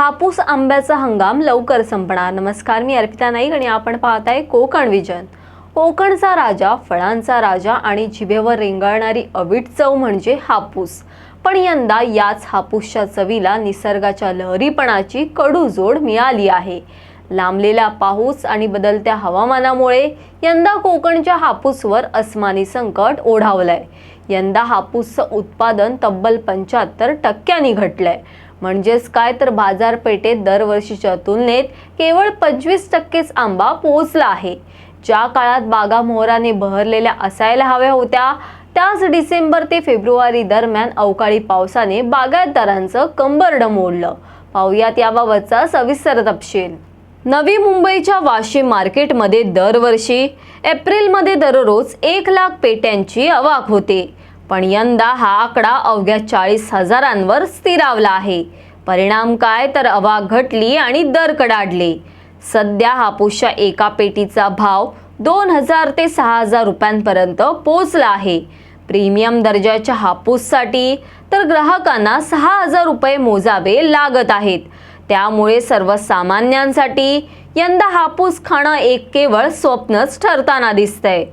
हापूस आंब्याचा हंगाम लवकर संपणार। नमस्कार, मी अर्पिता नाईक आणि आपण पाहताय कोकण विजन। कोकणचा राजा, फळांचा राजा आणि जिभेवर रेंगाळणारी अवीट चव म्हणजे हापूस। पण यंदा याच हापूसच्या चवीला निसर्गाच्या लहरीपणाची कडू जोड मिळाली आहे। लांबलेला पाऊस आणि बदलत्या हवामानामुळे यंदा कोकणच्या हापूसवर अस्मानी संकट ओढावलंय। यंदा हापूसचं उत्पादन तब्बल 75% घटलंय। म्हणजेच काय तर बाजारपेठेत दरवर्षीच्या तुलनेत केवळ 25%च आंबा पोहोचला आहे। ज्या काळात बागा मोहराने बहरलेल्या असायला हव्या होत्या, त्याच डिसेंबर ते फेब्रुवारी दरम्यान अवकाळी पावसाने बागायतदारांचं कंबरडं मोडलं। पाहुयात याबाबतचा सविस्तर तपशील। नवी मुंबईच्या वाशी मार्केटमध्ये दरवर्षी एप्रिलमध्ये दररोज 1 लाख पेट्यांची आवक होते, पण यंदा हा आकडा अवघ्या 40,000वर स्थिरावला आहे। परिणाम काय तर आवक घटली आणि दर कडाडले। सध्या हापूसच्या एका पेटीचा भाव 2,000 ते 6,000 रुपयांपर्यंत पोहोचला आहे। प्रीमियम दर्जाच्या हापूससाठी तर ग्राहकांना 6,000 रुपये मोजावे लागत आहेत। त्यामुळे सर्वसामान्यांसाठी यंदा हापूस खाणं एक केवळ स्वप्नच ठरताना दिसतंय।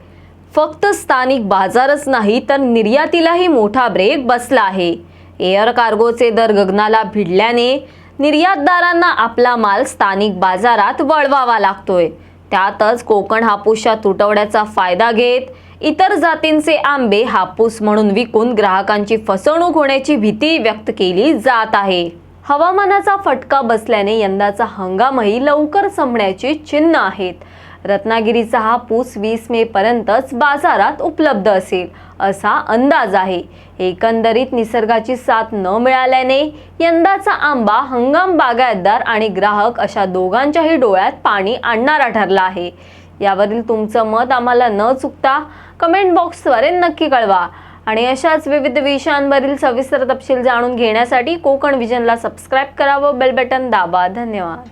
फक्त स्थानिक बाजारच नाही तर निर्यातीलाही मोठा ब्रेक बसला आहे। एअर कार्गोचे दर गगनाला भिडल्याने निर्यातदारांना आपला माल स्थानिक बाजारात वळवावा लागतोय। त्यातच कोकण हापूसच्या तुटवड्याचा फायदा घेत इतर जातींचे आंबे हापूस म्हणून विकून ग्राहकांची फसवणूक होण्याची भीती व्यक्त केली जात आहे। हवामानाचा फटका बसल्याने यंदाचा हंगामही लवकर संपण्याची चिन्ह आहेत। रत्नागिरीचा हापूस 20 मे पर्यंतच बाजारात उपलब्ध असेल असा अंदाज आहे। एकंदरीत निसर्गाची साथ न मिळाल्याने यंदाचा आंबा हंगाम बागायतदार आणि ग्राहक अशा दोघांच्याही डोळ्यात पाणी आणणारा ठरला आहे। यावरील तुमचं मत आम्हाला न चुकता कमेंट बॉक्सद्वारे नक्की कळवा आणि अशाच विविध विषयांवरील सविस्तर तपशील जाणून घेण्यासाठी कोकण विजनला सबस्क्राईब करा व बेल बटन दाबा। धन्यवाद।